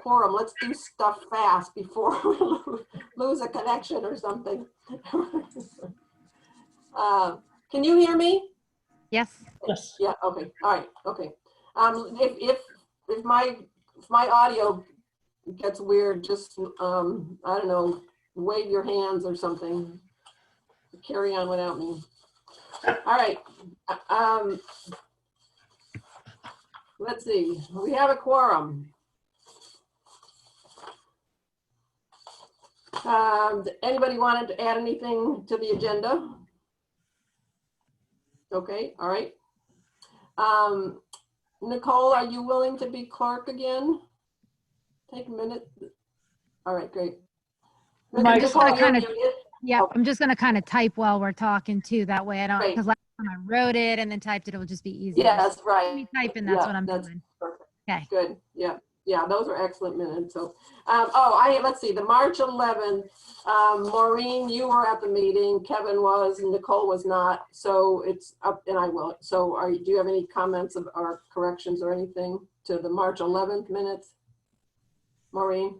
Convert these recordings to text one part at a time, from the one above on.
quorum. Let's do stuff fast before we lose a connection or something. Can you hear me? Yes. Yes. Yeah, okay, all right, okay. If my audio gets weird, just, I don't know, wave your hands or something. Carry on without me. All right. Let's see, we have a quorum. Anybody wanted to add anything to the agenda? Okay, all right. Nicole, are you willing to be clerk again? Take a minute. All right, great. I'm just gonna kind of, muted? yeah, Okay. I'm just gonna kind of type while we're talking too. That way I don't, Great. because last time I wrote it and then typed it, it'll just be easier. Yes, Let right. me type and that's Yeah, what I'm that's doing. perfect. Okay. Good. Yeah. Yeah, those are excellent minutes. So, let's see, the March 11th, Maureen, you were at the meeting, Kevin was, and Nicole was not. So it's up, and I will. So do you have any comments or corrections or anything to the March 11th minutes? Maureen?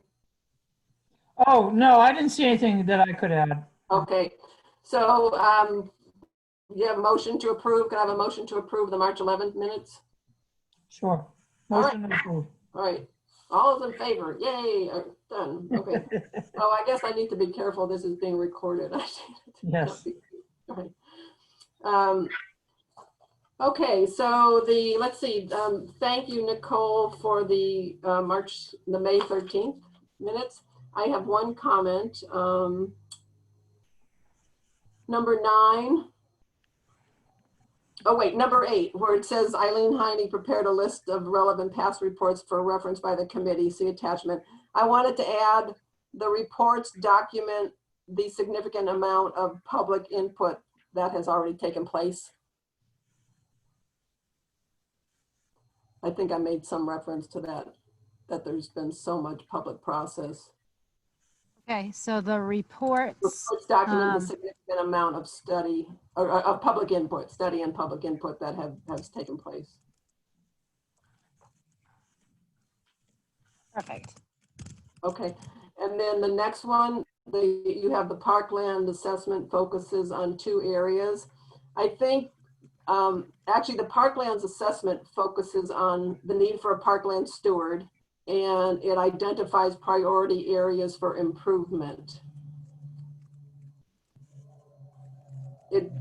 Oh, no, I didn't see anything that I could add. Okay. So, you have a motion to approve. Can I have a motion to approve the March 11th minutes? Sure. All right. Motion approved. All right. All those in favor? Yay. Done. Okay. Oh, I guess I need to be careful. This is being recorded. Yes. All right. Okay. So let's see. Thank you, Nicole, for the May 13th minutes. I have one comment. Number 9. Oh, wait, number 8, where it says Eileen Heine prepared a list of relevant past reports for reference by the committee, see attachment. I wanted to add the reports document the significant amount of public input that has already taken place. I think I made some reference to that there's been so much public process. Okay, so the reports. Reports document the significant amount of study or of public input, study and public input that has taken place. Perfect. Okay, and then the next one, you have the parkland assessment focuses on 2 areas. I think actually the parklands assessment focuses on the need for a parkland steward, and it identifies priority areas for improvement.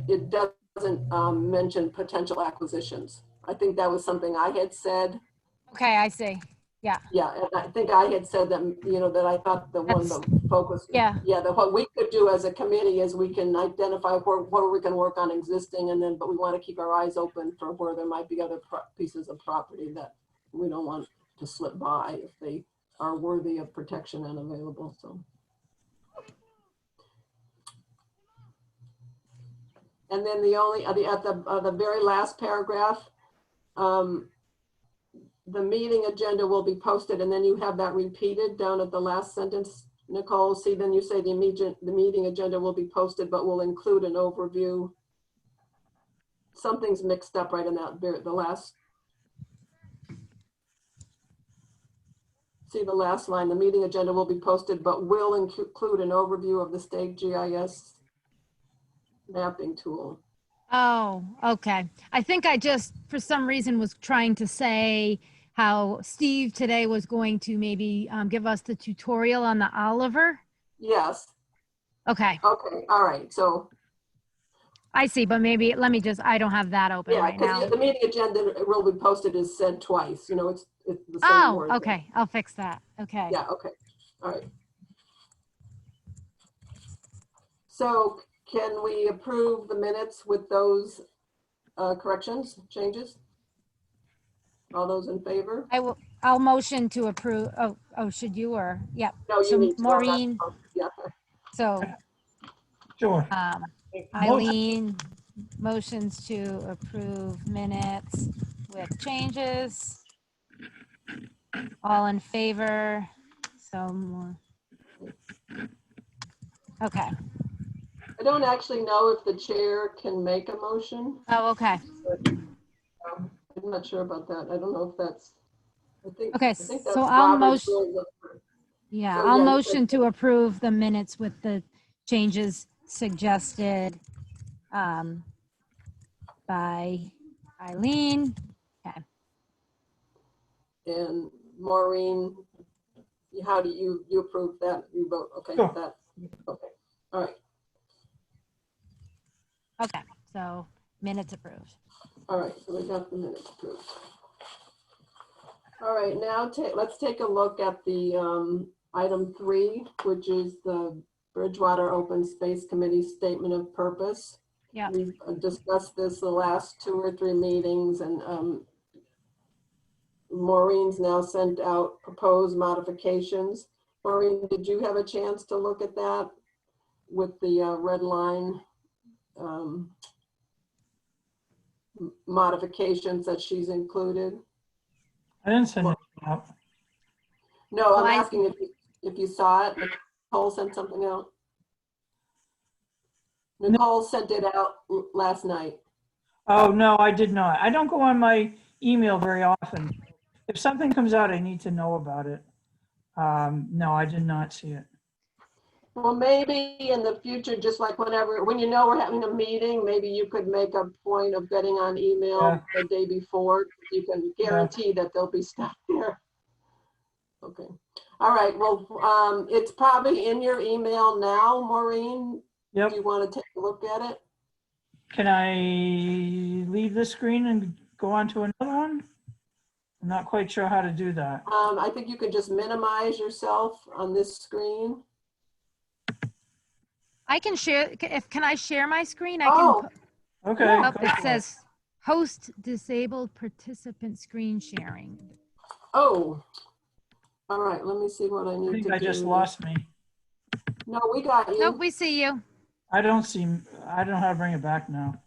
It doesn't mention potential acquisitions. I think that was something I had said. Okay, I see. Yeah. Yeah, and I think I had said that, that I thought the focus. Yeah. Yeah, that what we could do as a committee is we can identify where we can work on existing, but we want to keep our eyes open for where there might be other pieces of property that we don't want to slip by if they are worthy of protection and available. So. And then at the very last paragraph, the meeting agenda will be posted, and then you have that repeated down at the last sentence, Nicole. See, then you say the meeting agenda will be posted, but will include an overview. Something's mixed up right in the last. See the last line, the meeting agenda will be posted, but will include an overview of the state GIS mapping tool. Oh, okay. I think I just, for some reason, was trying to say how Steve today was going to maybe give us the tutorial on the Oliver. Yes. Okay. Okay. All right. So. I see, but maybe let me just, I don't have that open right now. Yeah, because the meeting agenda will be posted is said twice. It's the same word. Oh, okay. I'll fix that. Okay. Yeah. Okay. All right. So can we approve the minutes with those corrections, changes? All those in favor? I'll motion to approve. Oh, should you or? Yep. No, you So need to. Maureen. Yeah. So. Sure. Eileen motions to approve minutes with changes. All in favor? So more. Okay. I don't actually know if the chair can make a motion. Oh, okay. But, I'm not sure about that. I don't know if that's. I think. Okay, I think that's so I'll Robert's motion. rules of Yeah, So, I'll yeah, motion to approve the minutes with the changes suggested by Eileen. Okay. And Maureen, how do you approve that? You vote, okay, Sure. that, okay, all right, Okay, so minutes approved. all right, so we got the minutes approved. All right, now let's take a look at the item 3, which is the Bridgewater Open Space Committee Statement of Purpose. Yeah. We've discussed this the last 2 or 3 meetings, and Maureen's now sent out proposed modifications. Maureen, did you have a chance to look at that with the red line modifications that she's included? I didn't send it out. No, I'm Why- asking if you saw it. Nicole sent something out. Nicole sent it out last night. Oh, no, I did not. I don't go on my email very often. If something comes out, I need to know about it. No, I did not see it. Well, maybe in the future, just like when you know we're having a meeting, maybe you could make a point of getting on email Yeah. the day before. You can guarantee that there'll be stuff there. Okay. All right. Well, it's probably in your email now, Maureen. Yep. Do you want to take a look at it? Can I leave the screen and go on to another one? I'm not quite sure how to do that. I think you can just minimize yourself on this screen. I can share, can I share my screen? I Oh, can, Okay. Yeah. go it for says host disabled participant screen sharing. oh. All right. Let me see what I I need think to I do. just lost me. No, we got you. Nope, we see you. I don't know how to bring it back now.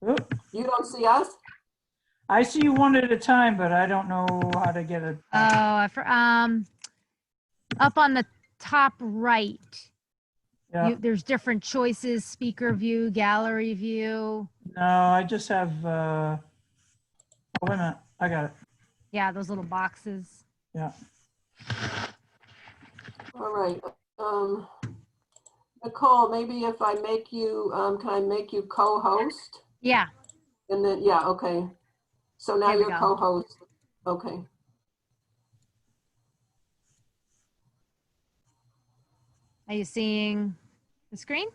Oop. You don't see us? I see you one at a time, but I don't know how to get it. Up on the top right, Yeah. there's different choices, speaker view, gallery view. No, I just have, oh, wait a minute. I got it. Yeah, those little boxes. Yeah. All right. Nicole, maybe if I make you, can I make you co-host? Yeah, And then, yeah, okay. So now There we you're go. co-host. Okay. are you seeing the screen?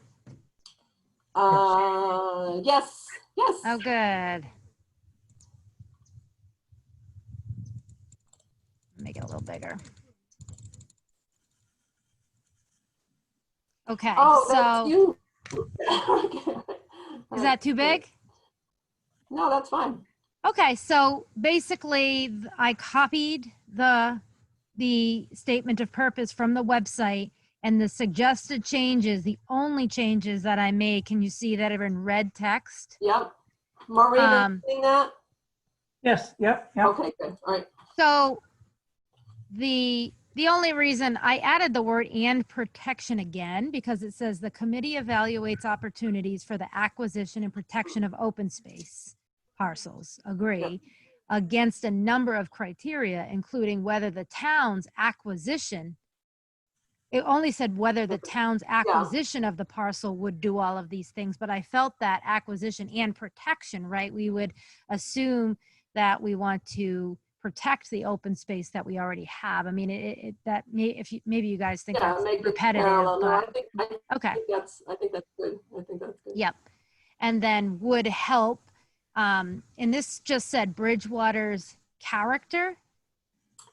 Yes, yes. Oh, good. Make it a little bigger. Okay, Oh, that's so you. Okay. is that too big? No, that's fine. Okay, so basically I copied the statement of purpose from the website, and the suggested changes, the only changes that I made, can you see that are in red text? Yep. Maureen, are you seeing that? Yes. Yep. Yep. Okay, good. All right. So the only reason I added the word "and protection" again, because it says the committee evaluates opportunities for the acquisition and protection of open space parcels, agree, against a number of criteria, including whether the town's acquisition, it only said whether the town's acquisition of the parcel would do all of these things, but I felt that acquisition and protection, right? We would assume that we want to protect the open space that we already have. I mean, that may, maybe you guys think that's make it repetitive, parallel. No, but I think that's good. I think that's good. yep. And then would help, and this just said Bridgewater's character.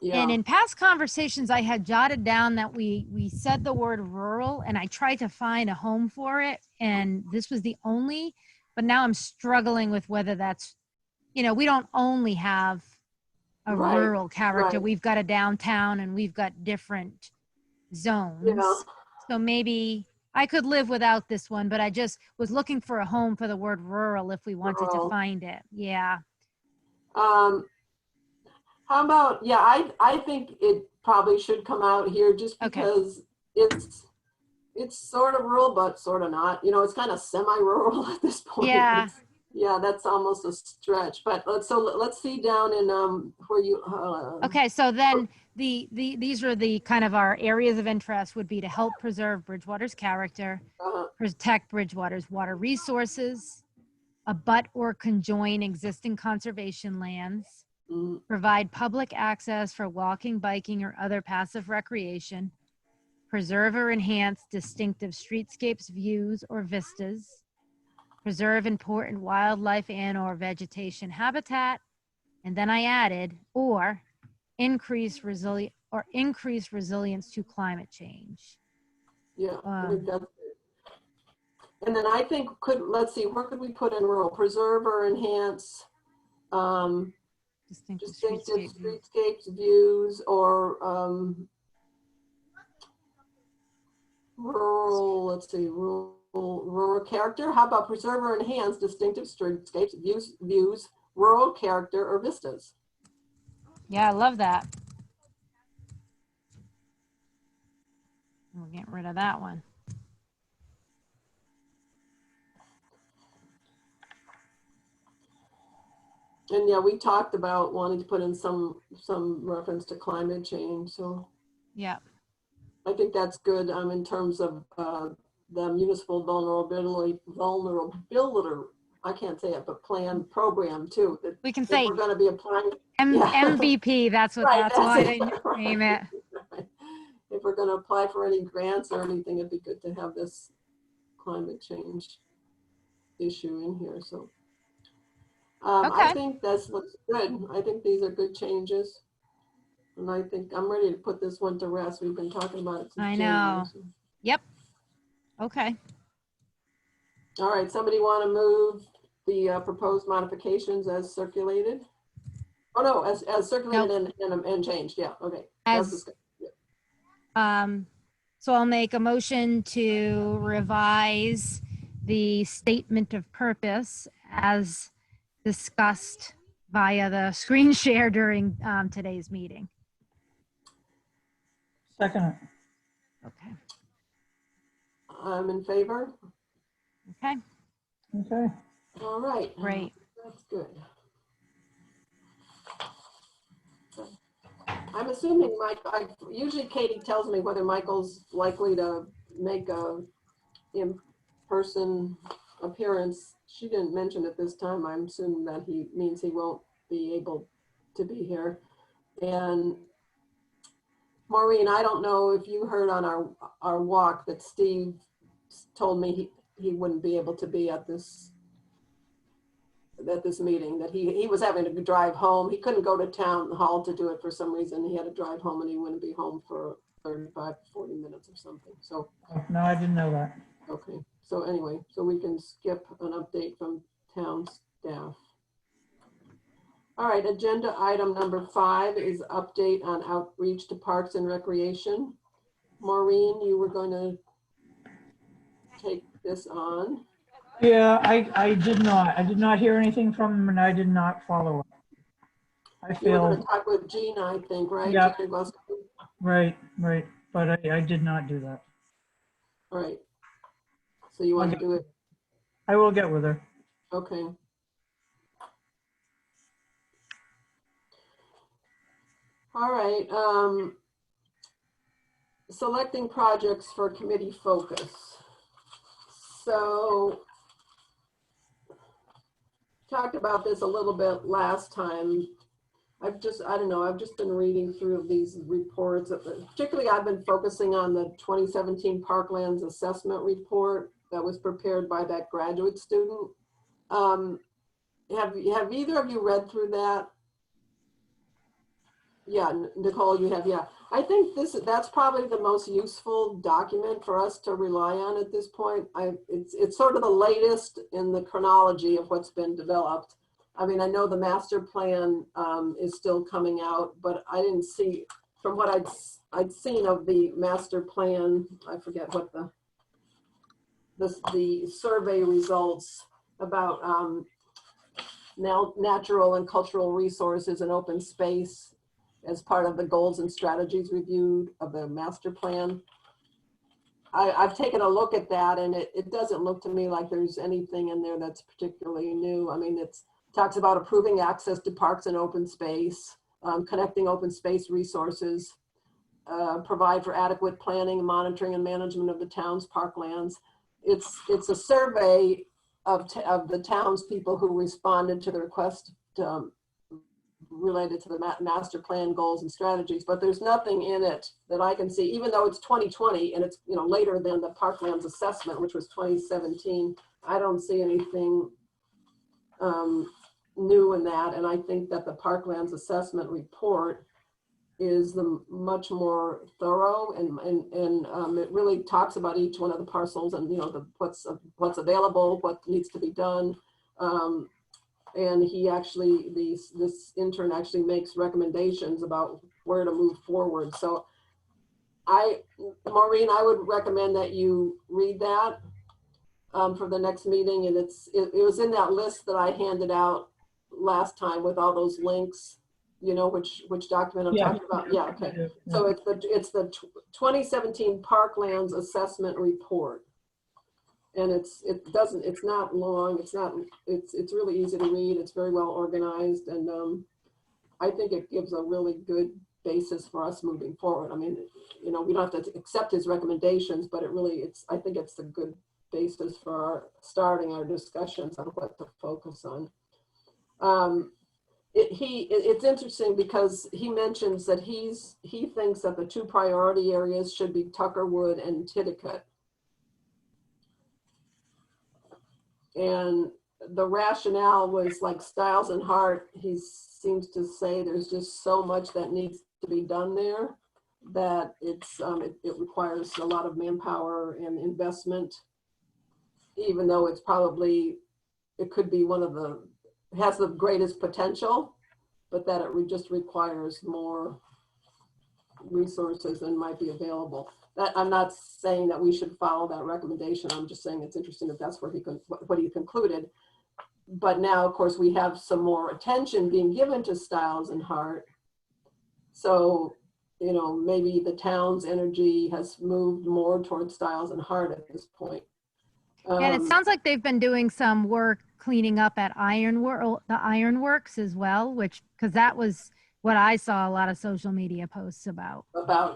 Yeah. And in past conversations, I had jotted down that we said the word rural, and I tried to find a home for it, and this was the only, but now I'm struggling with whether that's, we don't only have a Right, rural character. right. We've got a downtown and we've got different zones. Yeah. So maybe I could live without this one, but I just was looking for a home for the word rural if we wanted to Rural. find it. Yeah. How about, I think it probably should come out here just Okay. because it's sort of rural, but sort of not. It's kind of semi-rural at this point. Yeah. Yeah, that's almost a stretch, but let's see down in, where you, Okay, so then these are the kind of our areas of interest would be to help preserve Bridgewater's character, protect Bridgewater's water resources, abut or conjoin existing conservation lands, mm, provide public access for walking, biking, or other passive recreation, preserve or enhance distinctive streetscapes, views, or vistas, preserve important wildlife and/or vegetation habitat, and then I added, or increase resilience to climate change. yeah, I think that's, and then I think let's see, where could we put in rural? Preserve or enhance, Distinctive distinctive streetscape view. streetscapes, views, or, rural, let's see, rural character. How about preserve or enhance distinctive streetscapes, views, rural character, or vistas? Yeah, I love that. We're getting rid of that one. And yeah, we talked about wanting to put in some reference to climate change. So Yeah. I think that's good, in terms of, the municipal vulnerability, I can't say it, but plan program too. That We can if say we're going to be applying, yeah. MVP. That's what. Right, That's why they right. name it. Right. If we're going to apply for any grants or anything, it'd be good to have this climate change issue in here. So I Okay. think this looks good. I think these are good changes. And I think I'm ready to put this one to rest. We've been talking about it since I January. know. So. Yep. Okay. All right, somebody want to move the proposed modifications as circulated? Oh no, as circulated and changed. Yeah, okay. So I'll make a motion to revise the statement of purpose as discussed via the screen share during today's meeting. Second it. Okay. I'm in favor. Okay. Okay. All right. Great. That's good. I'm assuming usually Katie tells me whether Michael's likely to make a in-person appearance. She didn't mention it this time. I'm assuming that he means he won't be able to be here. And Maureen, I don't know if you heard on our walk that Steve told me he wouldn't be able to be at this meeting, that he was having to drive home. He couldn't go to town hall to do it for some reason. He had to drive home and he wouldn't be home for 35, 40 minutes or something. So, No, I didn't know that. okay. So anyway, so we can skip an update from town staff. All right, agenda item number 5 is update on outreach to parks and recreation. Maureen, you were going to take this on. Yeah, I did not. I did not hear anything from him and I did not follow up. I You were going feel, to talk with Gina, I think, right? Yeah. Gina Gluskin? right, but I did not do that. All right. So you want to do it? I will get with her. Okay. All right. Selecting projects for committee focus. So talked about this a little bit last time. I don't know, I've just been reading through these reports. Particularly, I've been focusing on the 2017 Parklands Assessment Report that was prepared by that graduate student. Have either of you read through that? Yeah, Nicole, you have, yeah. I think that's probably the most useful document for us to rely on at this point. It's sort of the latest in the chronology of what's been developed. I mean, I know the master plan is still coming out, but I didn't see, from what I'd seen of the master plan, I forget what the survey results about natural and cultural resources and open space as part of the goals and strategies review of the master plan. I've taken a look at that, and it doesn't look to me like there's anything in there that's particularly new. I mean, it talks about improving access to parks and open space, connecting open space resources, provide for adequate planning, monitoring, and management of the town's parklands. It's a survey of the townspeople who responded to the request related to the master plan goals and strategies, but there's nothing in it that I can see, even though it's 2020 and it's, you know, later than the parklands assessment, which was 2017. I don't see anything new in that. And I think that the parklands assessment report is the much more thorough, and it really talks about each one of the parcels and, you know, what's available, what needs to be done. And he actually, this intern actually makes recommendations about where to move forward. So Maureen, I would recommend that you read that for the next meeting. And it was in that list that I handed out last time with all those links, you know, which document I'm talking about. Yeah, okay. Yeah. So it's the 2017 Parklands Assessment Report. And it's not long, it's really easy to read, it's very well organized, and I think it gives a really good basis for us moving forward. I mean, you know, we don't have to accept his recommendations, but I think it's a good basis for starting our discussions on what to focus on. It's interesting because he mentions that he thinks that the two priority areas should be Tuckerwood and Titicut. And the rationale was like Stiles and Hart, he seems to say there's just so much that needs to be done there that it requires a lot of manpower and investment, even though it could be has the greatest potential, but that it just requires more resources than might be available. I'm not saying that we should follow that recommendation. I'm just saying it's interesting that that's where what he concluded. But now, of course, we have some more attention being given to Stiles and Hart. So, you know, maybe the town's energy has moved more towards Stiles and Hart at this point. And it sounds like they've been doing some work cleaning up at the Ironworks as well, because that was what I saw a lot of social media posts about.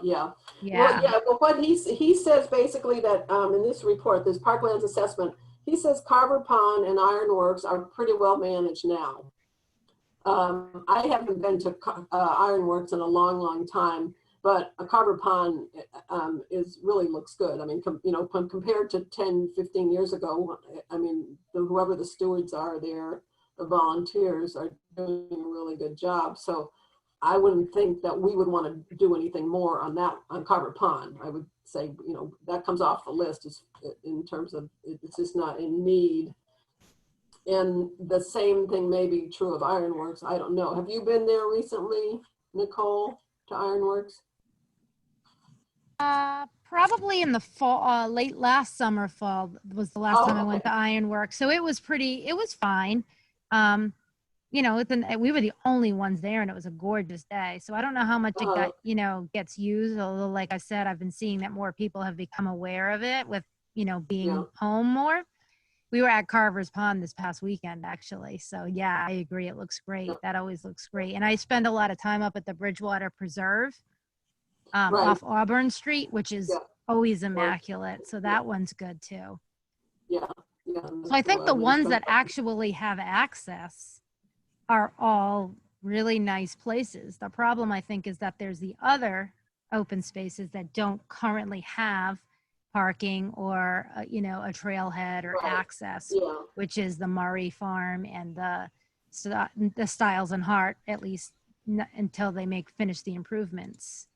Yeah. Yeah. Well, yeah, but what he says basically that in this report, this Parklands assessment, he says Carver Pond and Ironworks are pretty well managed now. I haven't been to Ironworks in a long, long time, but a Carver Pond really looks good. I mean, you know, compared to 10, 15 years ago, I mean, whoever the stewards are there, the volunteers are doing a really good job. So I wouldn't think that we would want to do anything more on Carver Pond. I would say, you know, that comes off the list in terms of it's just not in need. And the same thing may be true of Ironworks. I don't know. Have you been there recently, Nicole, to Ironworks? Probably in the fall, late last summer, fall was the last time I went to Ironworks. So it was fine. You know, we were the only ones there, and it was a gorgeous day. So I don't know how much it got, you know, gets used. Although, like I said, I've been seeing that more people have become aware of it with, you know, being home more. We were at Carver's Pond this past weekend, actually. So yeah, I agree. It looks great. That always looks great. And I spend a lot of time up at the Bridgewater Preserve off Auburn Street, which is always immaculate. So that one's good too. Yeah. So I think the ones that actually have access are all really nice places. The problem, I think, is that there's the other open spaces that don't currently have parking or, you know, a trailhead or access, which is the Murray Farm and the Stiles and Hart, at least until they finish the improvements.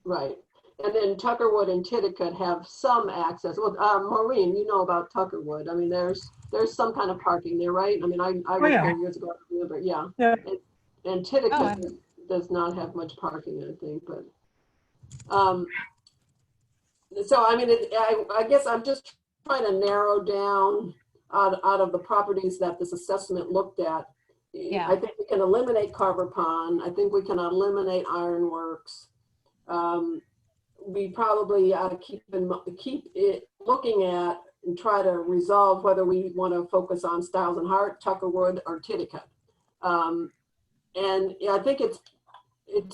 Right. And then Tuckerwood and Titicut have some access. Well, Maureen, you know about Tuckerwood. I mean, there's some kind of parking there, right? I mean, I was there years ago, I remember, yeah. And Titicut does not have much parking, I think, but. So, I mean, I guess I'm just trying to narrow down out of the properties that this assessment looked at. Yeah. I think we can eliminate Carver Pond. I think we can eliminate Ironworks. we probably keep it looking at and try to resolve whether we want to focus on Stiles and Hart, Tuckerwood, or Titicut. And yeah, I think it's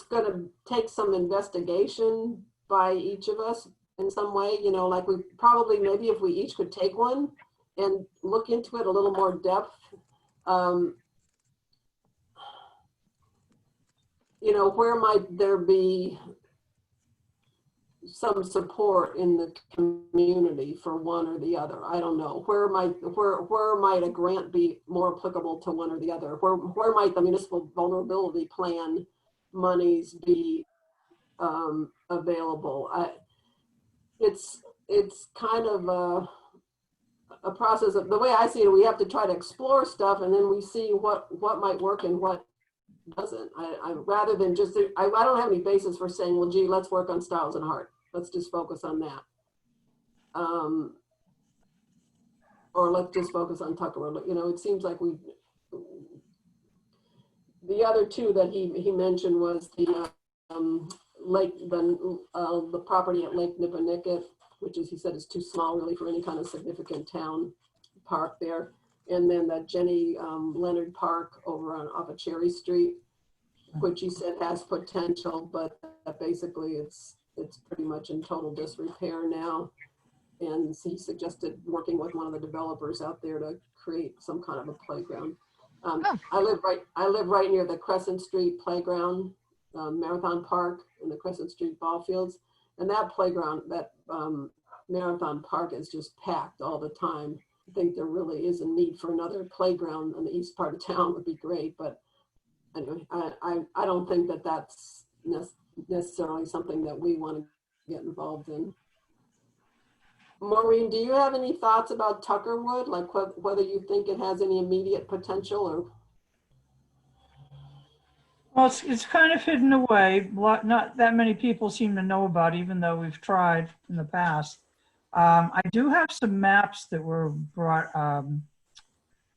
going to take some investigation by each of us in some way, you know, like we probably, maybe if we each could take one and look into it a little more depth. You know, where might there be some support in the community for one or the other? I don't know. Where might a grant be more applicable to one or the other? Where might the municipal vulnerability plan monies be available? It's kind of a process of, the way I see it, we have to try to explore stuff and then we see what might work and what doesn't. I rather than just, I don't have any basis for saying, well, gee, let's work on Stiles and Hart. Let's just focus on that. Or let's just focus on Tuckerwood. You know, it seems like the other two that he mentioned was the the property at Lake Nippanikket, which is, he said, is too small really for any kind of significant town park there. And then the Jenny Leonard Park over off of Cherry Street, which he said has potential, but basically it's pretty much in total disrepair now. And he suggested working with one of the developers out there to create some kind of a playground. I live right near the Crescent Street playground, Marathon Park, and the Crescent Street ball fields. And that playground, that Marathon Park is just packed all the time. I think there really is a need for another playground in the east part of town. Would be great, but anyway, I don't think that that's necessarily something that we want to get involved in. Maureen, do you have any thoughts about Tuckerwood, like whether you think it has any immediate potential or? Well, it's kind of hidden away. Not that many people seem to know about, even though we've tried in the past. I do have some maps that were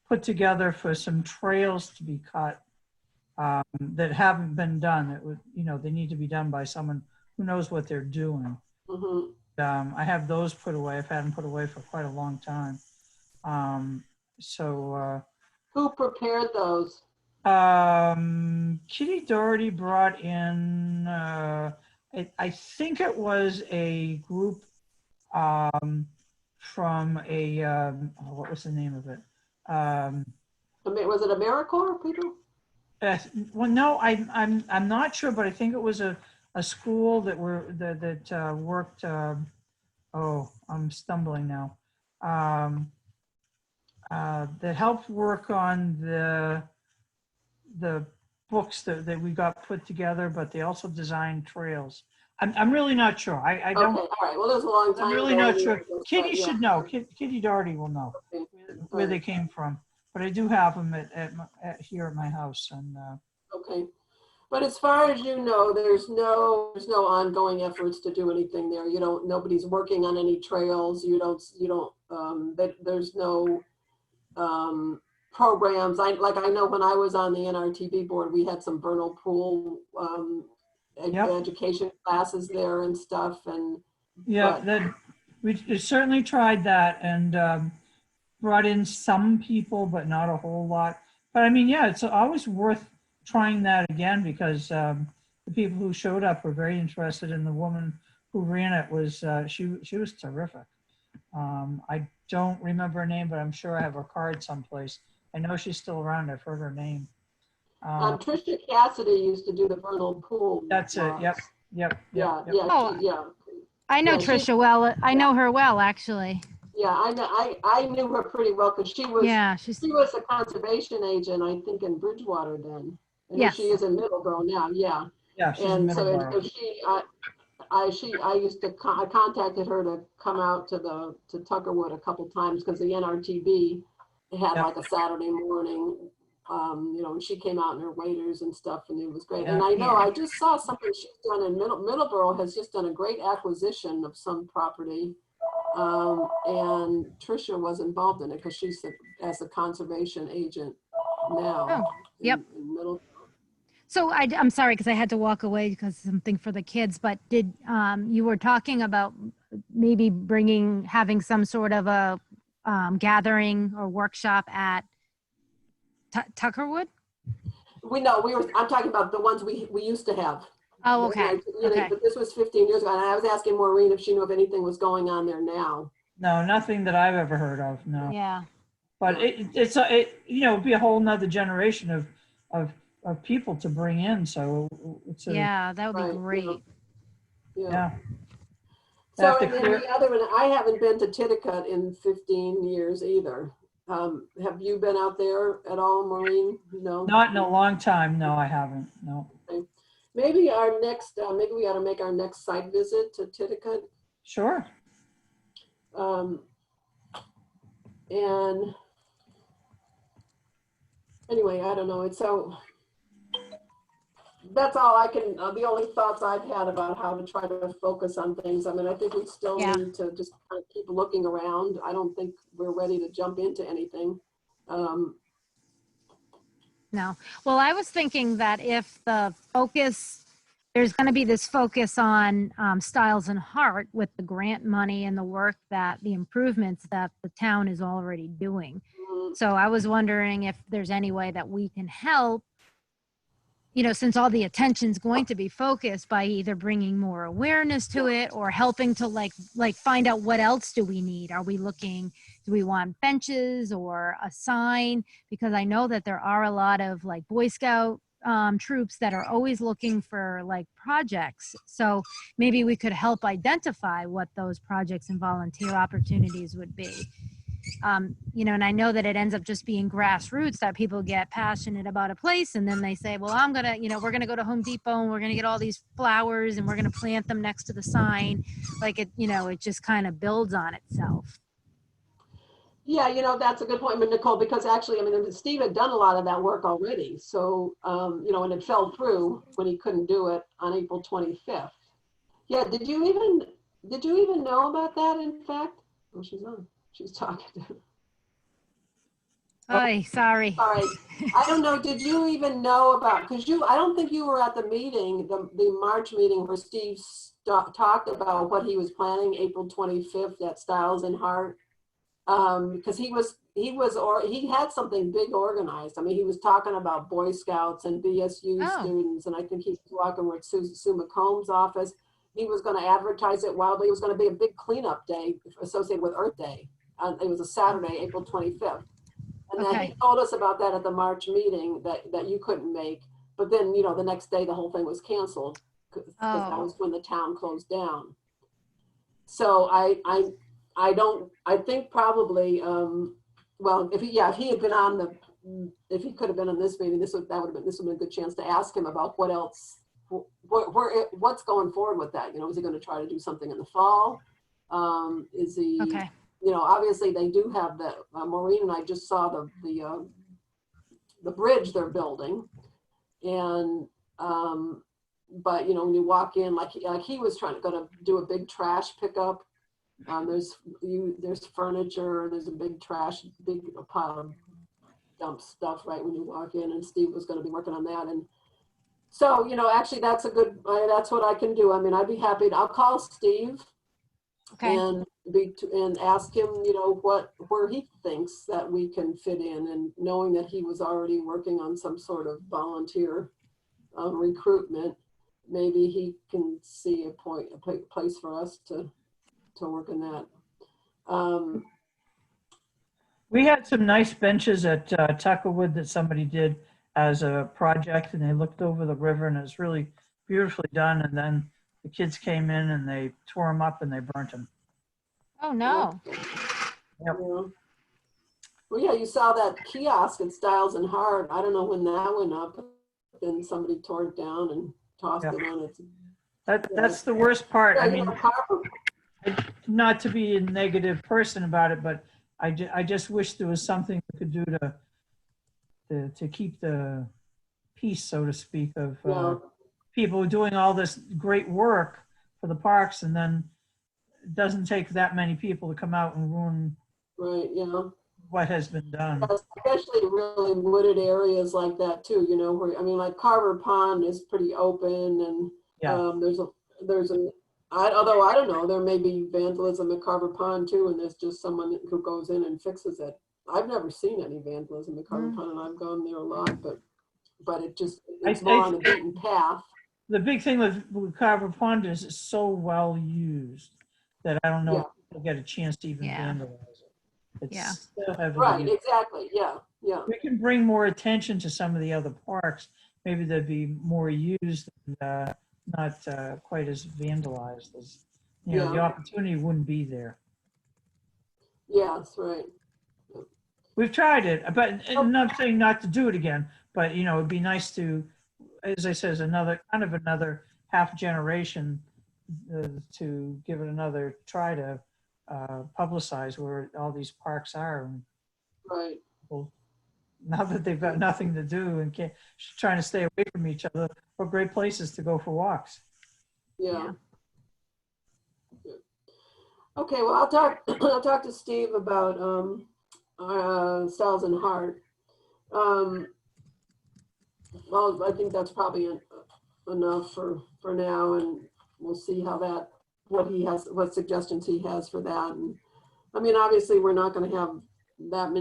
put together for some trails to be cut that haven't been done. It would, you know, they need to be done by someone who knows what they're doing. Mm-hmm. I have those put away. I've had them put away for quite a long time. Who prepared those? Kitty Doherty brought in, I think it was a group from a, what was the name of it? Was it AmeriCorps people? Well, no, I'm not sure, but I think it was a school that worked. Oh, I'm stumbling now. That helped work on the books that we got put together, but they also designed trails. I'm really not sure. I don't. Okay, all right. Well, there's a long time. I'm really ago not sure. Kitty yeah. should know. Kitty Doherty will know where they came from. But I do have them at here at my house. And okay, but as far as you know, there's no ongoing efforts to do anything there. You don't. Nobody's working on any trails. You don't. There's no programs. I know when I was on the NRTB board, we had some vernal pool education classes there and stuff. And yeah, we certainly tried that and brought in some people, but not a whole lot. But I mean, yeah, it's always worth trying that again because the people who showed up were very interested, and the woman who ran it was she was terrific. I don't remember her name, but I'm sure I have her card someplace. I know she's still around. I've heard her name. Tricia Cassidy used to do the vernal pool. That's it. Yep. Yeah. I know Tricia well. I know her well, actually. Yeah, I knew her pretty well because she was a conservation agent, I think, in Bridgewater then. And yes. She is in Middleborough now. Yeah. Yeah. She's and in so Middleborough. I contacted her to come out to Tuckerwood a couple times because the NRTB had like a Saturday morning, and she came out in her waders and stuff, and it was great. And I know I just saw something she's done in Middleborough has just done a great acquisition of some property, and Tricia was involved in it because she's as a conservation agent now. Oh, yep. In Middleborough. So I'm sorry because I had to walk away because something for the kids, but did, you were talking about maybe having some sort of a gathering or workshop at Tuckerwood? I'm talking about the ones we used to have. Oh, okay. Okay. But this was 15 years ago, and I was asking Maureen if she knew if anything was going on there now. No, nothing that I've ever heard of, no. Yeah. But it'd be a whole nother generation of, of people to bring in, so it's a, Yeah, that would be Right, great. Yeah. yeah. So, Have to and then clear- the other one, I haven't been to Titicut in 15 years either. Have you been out there at all, Maureen? No? Not in a long time, no, I haven't, no. Maybe our next, maybe we ought to make our next site visit to Titicut. Sure. And anyway, I don't know. It's so, that's all I can, the only thoughts I've had about how to try to focus on things. I mean, I think we still Yeah. need to just kind of keep looking around. I don't think we're ready to jump into anything. No. Well, I was thinking that if there's going to be this focus on Stiles and Hart with the grant money and the work the improvements that the town is already doing. So I was wondering if there's any way that we can help, since all the attention's going to be focused, by either bringing more awareness to it or helping to like find out what else do we need. Do we want benches or a sign? Because I know that there are a lot of like Boy Scout troops that are always looking for like projects. So maybe we could help identify what those projects and volunteer opportunities would be. And I know that it ends up just being grassroots, that people get passionate about a place and then they say, well, we're going to go to Home Depot and we're going to get all these flowers and we're going to plant them next to the sign. Like it just kind of builds on itself. Yeah, that's a good point, Nicole, because actually, I mean, Steve had done a lot of that work already. So, and it fell through when he couldn't do it on April 25th. Yeah, did you even know about that, in fact? Oh, she's talking. Oy, sorry. All right. I don't know. Did you even know about, because I don't think you were at the meeting, the March meeting where Steve talked about what he was planning April 25th at Stiles and Hart. Because he had something big organized. I mean, he was talking about Boy Scouts and BSU students, and I think he was walking with Sue McComb's office. He was going to advertise it wildly. It was going to be a big cleanup day associated with Earth Day. It was a Saturday, April 25th. And then he told us about that at the March meeting that you couldn't make. But then, the next day, the whole thing was canceled because that was when the town closed down. So I think probably, if he had been if he could have been on this meeting, this would have been a good chance to ask him about what else, what's going forward with that. Is he going to try to do something in the fall? Is he, obviously they do have the, Maureen and I just saw the bridge they're building. And, but when you walk in, like he was going to do a big trash pickup. There's furniture, there's a big pile of dump stuff right when you walk in, and Steve was going to be working on that. And so, actually that's that's what I can do. I mean, I'd be happy I'll call Steve and ask him, where he thinks that we can fit in, and knowing that he was already working on some sort of volunteer recruitment, maybe he can see a place for us to work in that. We had some nice benches at Tuckerwood that somebody did as a project, and they looked over the river, and it was really beautifully done. And then the kids came in and they tore them up and they burnt them. Oh no. Yep. Yeah. Well, yeah, you saw that kiosk at Stiles and Hart. I don't know when that went up, but then somebody tore it down and tossed it on its. That's the worst part. Yeah, I mean, not to be a negative person about it, but I just wish there was something we could do to keep the peace, so to speak, of people doing all this great work for the parks, and then it doesn't take that many people to come out and ruin what has been done. especially really wooded areas like that too, you know, where, I mean, like Carver Pond is pretty open and Yeah. although I don't know, there may be vandalism at Carver Pond too, and there's just someone who goes in and fixes it. I've never seen any vandalism at Carver Pond, and I've gone there a lot, but it's more on a beaten path. The big thing with Carver Pond is it's so well used that I don't know Yeah. if you'll get a chance to even Yeah. vandalize it. It's Yeah. so heavily Right, used. exactly, yeah. We can bring more attention to some of the other parks. Maybe they'd be more used and not quite as vandalized as, you know, the Yeah. opportunity wouldn't be there. Yeah, that's right. We've tried it, but I'm not saying not to do it again, but, you know, it'd be nice to, as I said, another half generation to give it another try to publicize where all these parks are. And Right. people, now that they've got nothing to do and trying to stay away from each other, what great places to go for walks. Yeah. Okay, well, I'll talk I'll talk to Steve about Stiles and Hart. Well, I think that's probably enough for now, and we'll see how what suggestions he has for that. And I mean, obviously, we're not going to have that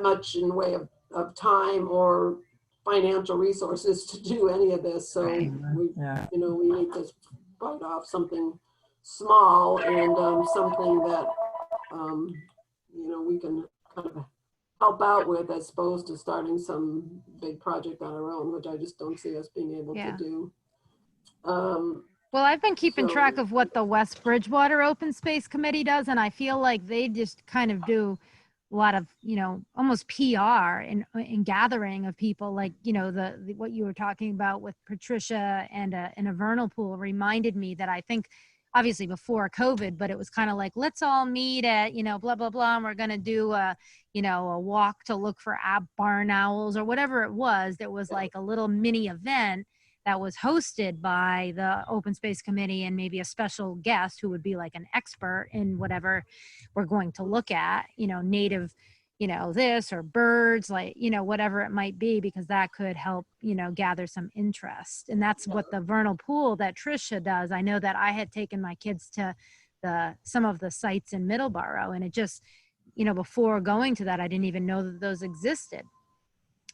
much in the way of time or financial resources to do any of this. So Right. we Yeah. we need to bite off something small and something that we can kind of help out with, as opposed to starting some big project on our own, which I just don't see us being able Yeah. to do. Well, I've been keeping So- track of what the West Bridgewater Open Space Committee does, and I feel like they just kind of do a lot of, almost PR in gathering of people. Like, the what you were talking about with Patricia and a vernal pool reminded me that I think, obviously before COVID, but it was kind of like, let's all meet at, blah, blah, blah. And we're going to do a walk to look for barn owls or whatever it was. There was like a little mini event that was hosted by the Open Space Committee and maybe a special guest who would be like an expert in whatever we're going to look at, native, this or birds, like, whatever it might be, because that could help, gather some interest. And that's what the vernal pool that Tricia does. I know that I had taken my kids to some of the sites in Middleborough, and it just, before going to that, I didn't even know that those existed.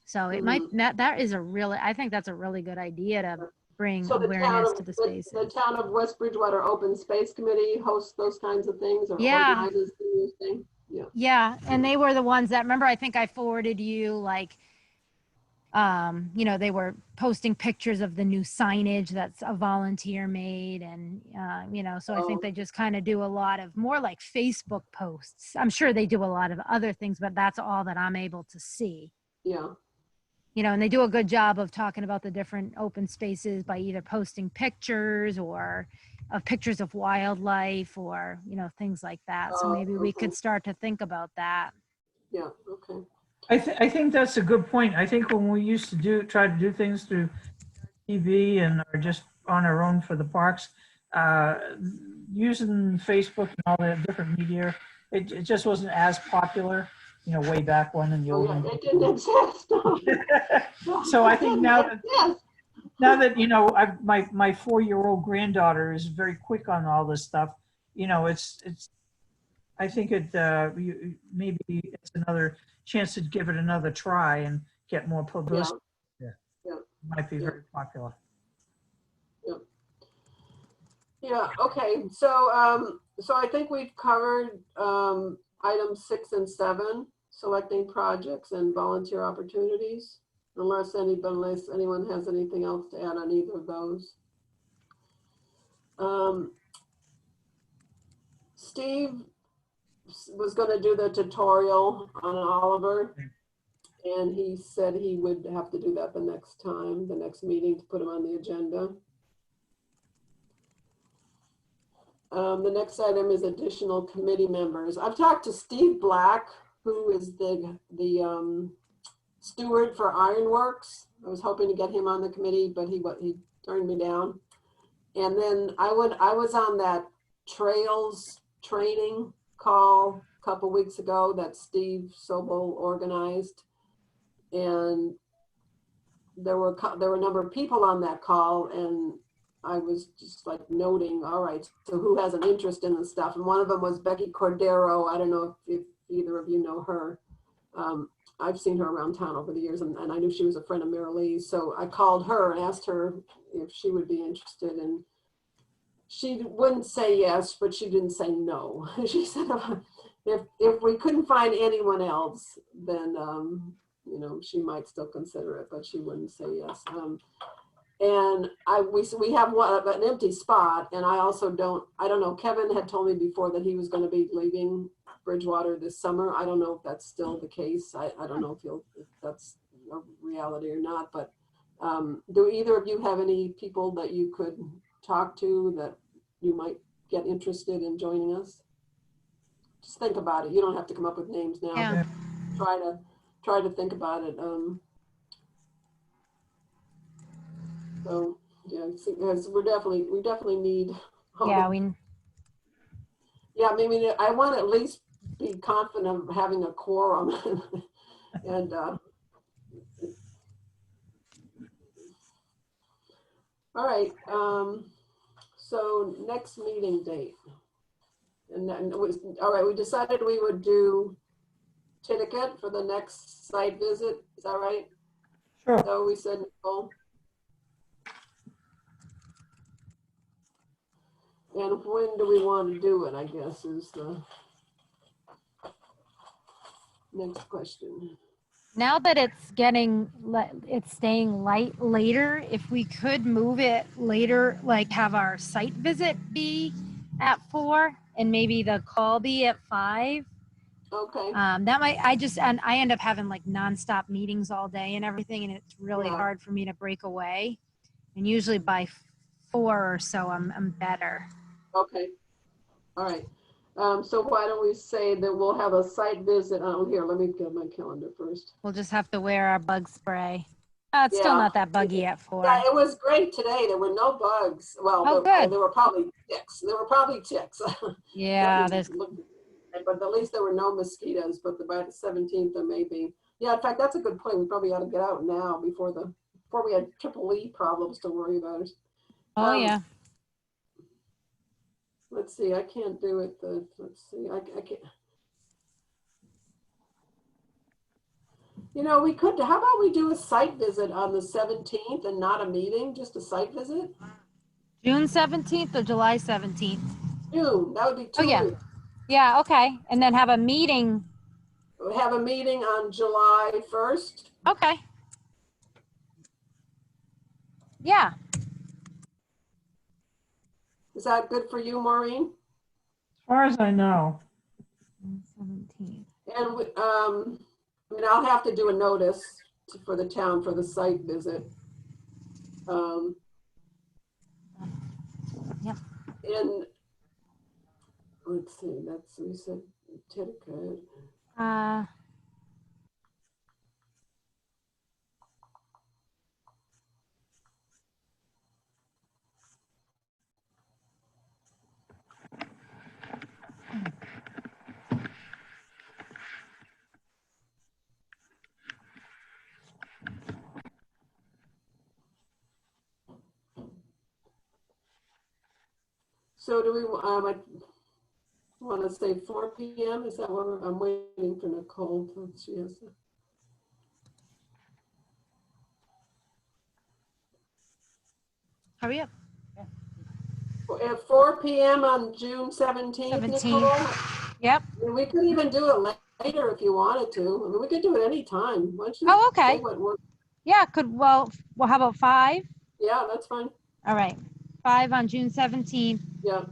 So it might, I think that's a really good idea to bring So awareness to the spaces. the town of West Bridgewater Open Space Committee hosts those kinds of things, or Yeah. organizes these things. Yeah. Yeah. And they were the ones that, remember, I think I forwarded you like, they were posting pictures of the new signage that's a volunteer made. And, so I think they just kind of do a lot of more like Facebook posts. I'm sure they do a lot of other things, but that's all that I'm able to see. Yeah. And they do a good job of talking about the different open spaces by either posting pictures or of pictures of wildlife or, things like that. So maybe we could start to think about that. Yeah. Okay. I think that's a good point. I think when we used to try to do things through TV and or just on our own for the parks, using Facebook and all the different media, it just wasn't as popular, way back when in the old days. It didn't exist. So I think now that Yes. my 4-year-old granddaughter is very quick on all this stuff, it's I think maybe it's another chance to give it another try and get more publicity. Yeah. It might be very popular. Yeah. Okay. So I think we've covered items 6 and 7, selecting projects and volunteer opportunities. Unless anyone has anything else to add on either of those. Steve was going to do the tutorial on Oliver, and he said he would have to do that the next meeting, to put him on the agenda. The next item is additional committee members. I've talked to Steve Black, who is the steward for Ironworks. I was hoping to get him on the committee, but he turned me down. And then I was on that trails training call a couple weeks ago that Steve Sobel organized. And there were a number of people on that call, and I was just like noting, all right, so who has an interest in this stuff? And one of them was Becky Cordero. I don't know if either of you know her. I've seen her around town over the years, and I knew she was a friend of Mary Lee's. So I called her and asked her if she would be interested. And she wouldn't say yes, but she didn't say no. She said if we couldn't find anyone else, then, you know, she might still consider it, but she wouldn't say yes. And we have an empty spot, and I don't know, Kevin had told me before that he was going to be leaving Bridgewater this summer. I don't know if that's still the case. I don't know if that's a reality or not, but do either of you have any people that you could talk to that you might get interested in joining us? Just think about it. You don't have to come up with names now. Yeah. But try to think about it. So yeah, because we definitely need. Yeah, Yeah, maybe I want to at least be confident of having a quorum, and all right. So next meeting date, and then all right. We decided we would do Titicate for the next site visit. Is that right? Sure. So we said, Nicole. And when do we want to do it, I guess, is the next question. now that it's staying light later, if we could move it later, like have our site visit be at 4 and maybe the call be at 5. Okay. That might, and I end up having like nonstop meetings all day and everything, and it's really Yeah. hard for me to break away. And usually by 4 or so, I'm better. Okay. All right. So why don't we say that we'll have a site visit? Oh, here, let me get my calendar first. We'll just have to wear our bug spray. It's still Yeah. not that buggy at 4. Yeah, it was great today. There were no bugs. Well, Oh, good. there were probably ticks. Yeah, But at least there were no mosquitoes. But by the 17th, there may be. Yeah, in fact, that's a good point. We probably ought to get out now before we had triple E problems to worry about. oh yeah. Let's see. I can't do it. Let's see. I can't. You know, we could. How about we do a site visit on the 17th and not a meeting, just a site visit? June 17th or July 17th? June. That would be 2 yeah. weeks. Yeah, okay. And then have a meeting. We have a meeting on July 1st. Okay. Yeah. Is that good for you, Maureen? As far as I know. 17th. And I mean, I'll have to do a notice for the town for the site visit. Yeah. And let's see, we said Titicate. So do we, I want to say 4 p.m. Is that what I'm waiting for Nicole? She has to. Hurry up. At 4 p.m. on June 17th, Nicole? Yep. I mean, we could even do it later if you wanted to. I mean, we could do it anytime. Why don't you Oh, okay. say what works? Yeah, well, how about 5? Yeah, that's fine. All right. 5 on June 17th. Yeah.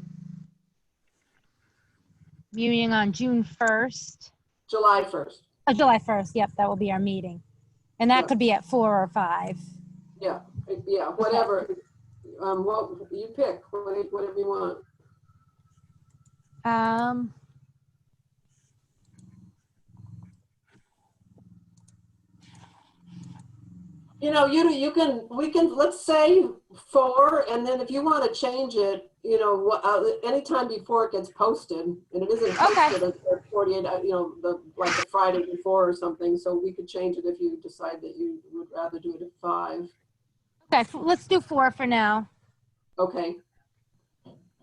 Meeting on June 1st. July 1st. Oh, July 1st. Yep, that will be our meeting. And that could be at 4 or 5. Yeah, yeah, whatever. Well, you pick, whatever you want. You know, we can, let's say 4, and then if you want to change it, you know, anytime before it gets posted, and it isn't posted until 48, like the Friday before or something, so we could change it if you decide that you would rather do it at 5. Okay, let's do 4 for now. Okay.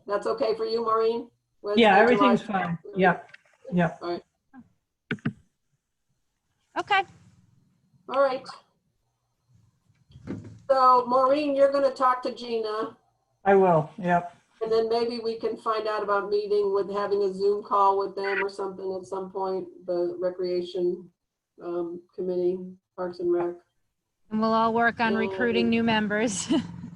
That's okay for you, Maureen? Yeah, Wednesday, everything's July- fine. Yep, yep. All right. Okay. All right. So Maureen, you're going to talk to Gina, I will, yep. and then maybe we can find out about meeting with having a Zoom call with them or something at some point, the Recreation Committee, Parks and Rec. And we'll all work on recruiting new members.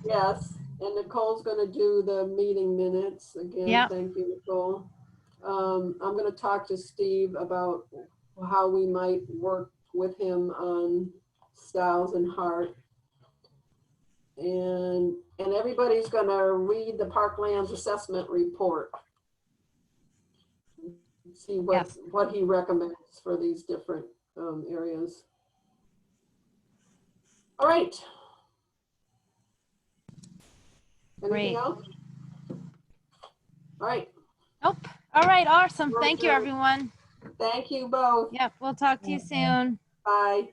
Yes, and Nicole's going to do the meeting minutes again. Yep. Thank you, Nicole. I'm going to talk to Steve about how we might work with him on Stiles and Hart. And everybody's going to read the Parklands assessment report. See what he recommends for these different areas. All right. Anything Great. else? All right. Nope. All right, awesome. We're Thank you, adjourned. everyone. Thank you both. Yep, we'll talk to you soon. Bye.